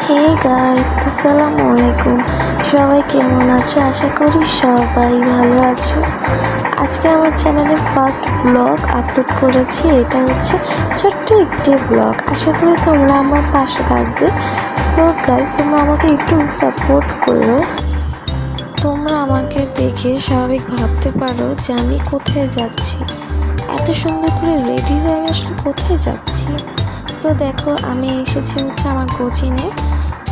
Hey guys, আসসালামু আলাইকুম। সবাই কেমন আছো? আশা করি সবাই ভালো আছো। আজকে আমার চ্যানেলে ফার্স্ট ব্লগ আপলোড করেছি। এটা হচ্ছে ছোট্ট একটি ব্লগ। আশা করি তোমরা আমার পাশে থাকবে। সো গাইস, তোমরা আমাকে একটু সাপোর্ট করো। তোমরা আমাকে দেখে স্বাভাবিক ভাবতে পারো যে আমি কোথায় যাচ্ছি। এত সুন্দর করে রেডি হয়ে আমি আসলে কোথায় যাচ্ছি। সো দেখো, আমি এসেছি হচ্ছে আমার কোচিংয়ে।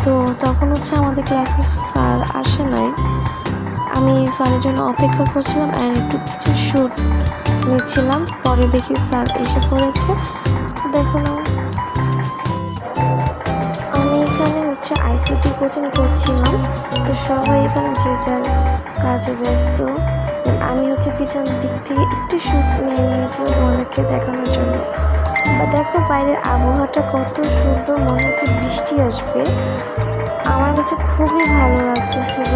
তো তখন হচ্ছে আমাদের ক্লাসে স্যার আসে নাই। আমি স্যারের জন্য অপেক্ষা করছিলাম অ্যান্ড একটু কিছু শ্যুট নিচ্ছিলাম। পরে দেখি স্যার এসে পড়েছে। দেখো না, আমি এখানে হচ্ছে আইসিটি কোচিং করছিলাম। তো সবাই এখানে যে যার কাজে ব্যস্ত। আমি হচ্ছে পিছন দিক থেকে একটু শ্যুট নিয়ে নিয়েছিলাম তোমাদেরকে দেখানোর জন্য। বা দেখো, বাইরের আবহাওয়াটা কত সুন্দর, মনে হচ্ছে বৃষ্টি আসবে। আমার কাছে খুবই ভালো লাগতেছিল।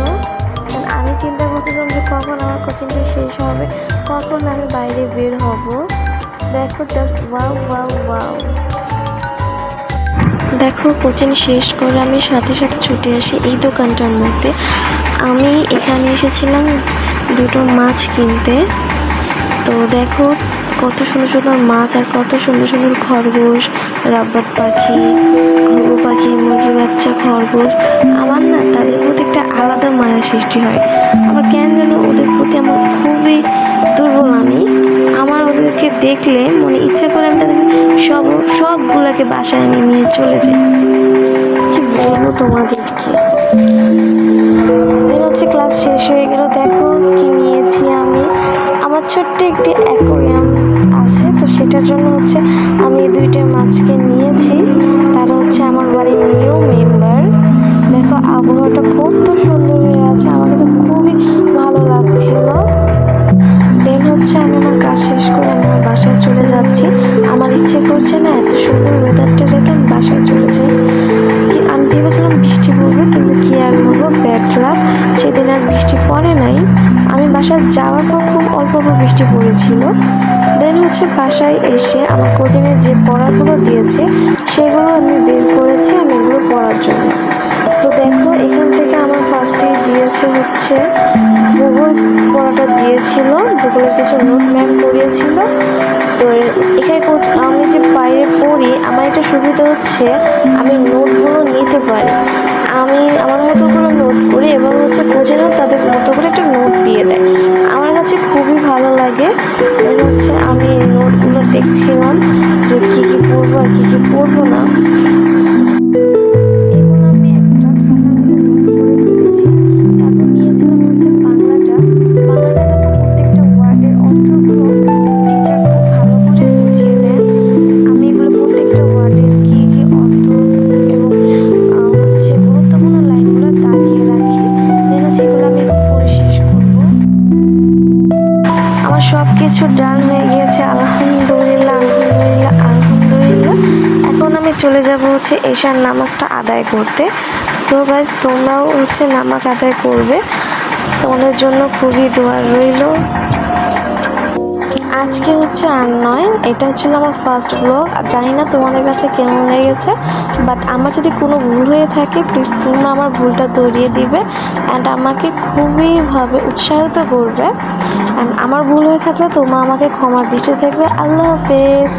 আমি চিন্তা করতেছিলাম যে কখন আমার কোচিংটা শেষ হবে, কখন আমি বাইরে বের হব। দেখো জাস্ট ওয়াও ওয়াও ওয়াও। দেখো, কোচিং শেষ করে আমি সাথে সাথে ছুটে আসি এই দোকানটার মধ্যে। আমি এখানে এসেছিলাম দুটো মাছ কিনতে। তো দেখো, কত সুন্দর সুন্দর মাছ আর কত সুন্দর সুন্দর খরগোশ, রাব্বার পাখি, ঘুঘু পাখি, মুরগি বাচ্চা, খরগোশ। আমার না তাদের প্রতি একটা আলাদা মায়া সৃষ্টি হয়। আমার কেন যেন ওদের প্রতি আমার খুবই দুর্বল। আমার ওদেরকে দেখলে মনে ইচ্ছে করে আমি তাদের সবগুলাকে বাসায় আমি নিয়ে চলে যাই। কি বলবো তোমাদেরকে। দেন হচ্ছে ক্লাস শেষ হয়ে গেল। দেখো কি নিয়েছি আমি। আমার ছোট্ট একটি অ্যাকোরিয়াম আছে, তো সেটার জন্য হচ্ছে আমি দুইটা মাছকে নিয়েছি। তারা হচ্ছে আমার বাড়ির নিউ মেম্বার। দেখো, আবহাওয়াটা কত সুন্দর হয়ে আছে, আমার কাছে খুবই ভালো লাগছিল। দেন হচ্ছে আমি আমার কাজ শেষ করে আমি আমার বাসায় চলে যাচ্ছি। আমার ইচ্ছে করছে না এত সুন্দর ওয়েদারটা রেখে আমি বাসায় চলে যাই। আমি ভেবেছিলাম বৃষ্টি পড়বে, কিন্তু কি আর বলবো, ব্যাড লাক, সেদিন আর বৃষ্টি পড়ে নাই। আমি বাসায় যাওয়ার পর খুব অল্প বৃষ্টি পড়েছিল। দেন হচ্ছে বাসায় এসে আমার কোচিংয়ে যে পড়াগুলো দিয়েছে সেগুলো আমি বের করেছি আমি এগুলো পড়ার জন্য। তো দেখো, এখান থেকে আমার ফার্স্টেই দিয়েছে হচ্ছে ভূগোল পড়াটা দিয়েছিল। ভূগোলের কিছু নোট ম্যাম করিয়েছিল। তো এখানে আমি যে বাইরে পড়ি, আমার একটা সুবিধা হচ্ছে আমি নোটগুলো নিতে পারি। আমি আমার মতো করে নোট করি এবং হচ্ছে কোচিংও তাদের মতো করে একটা নোট দিয়ে দেয়। আমার কাছে খুবই ভালো লাগে। এর হচ্ছে আমি এই নোটগুলো দেখছিলাম যে কী কী পড়বো আর কী কী পড়বো না। এগুলো আমি একটা খাতার মধ্যে নোট করে ফেলেছি। তারপর নিয়েছিলাম হচ্ছে বাংলাটা। দেখো, প্রত্যেকটা ওয়ার্ডের অর্থগুলো টিচার খুব ভালো করে বুঝিয়ে দেন। আমি এগুলো প্রত্যেকটা ওয়ার্ডের কী কী অর্থ এবং হচ্ছে গুরুত্বপূর্ণ লাইনগুলো দাগিয়ে রাখি। দেন হচ্ছে এগুলো আমি এখন পড়ে শেষ করব। আমার সব কিছু ডান হয়ে গিয়েছে, আলহামদুলিল্লাহ আলহামদুলিল্লাহ আলহামদুলিল্লাহ। এখন আমি চলে যাব হচ্ছে এশার নামাজটা আদায় করতে। সো গাইস, তোমরাও হচ্ছে নামাজ আদায় করবে। তোমাদের জন্য খুবই দোয়া রইল। আজকে হচ্ছে আর নয়, এটা ছিল আমার ফার্স্ট ব্লগ। জানি না তোমাদের কাছে কেমন লেগেছে, বাট আমার যদি কোনো ভুল হয়ে থাকে প্লিজ তোমরা আমার ভুলটা ধরিয়ে দিবে অ্যান্ড আমাকে খুবইভাবে উৎসাহিত করবে। অ্যান্ড আমার ভুল হয়ে থাকলে তোমরা আমাকে ক্ষমার দৃষ্টিতে দেখবে। আল্লাহ হাফেজ।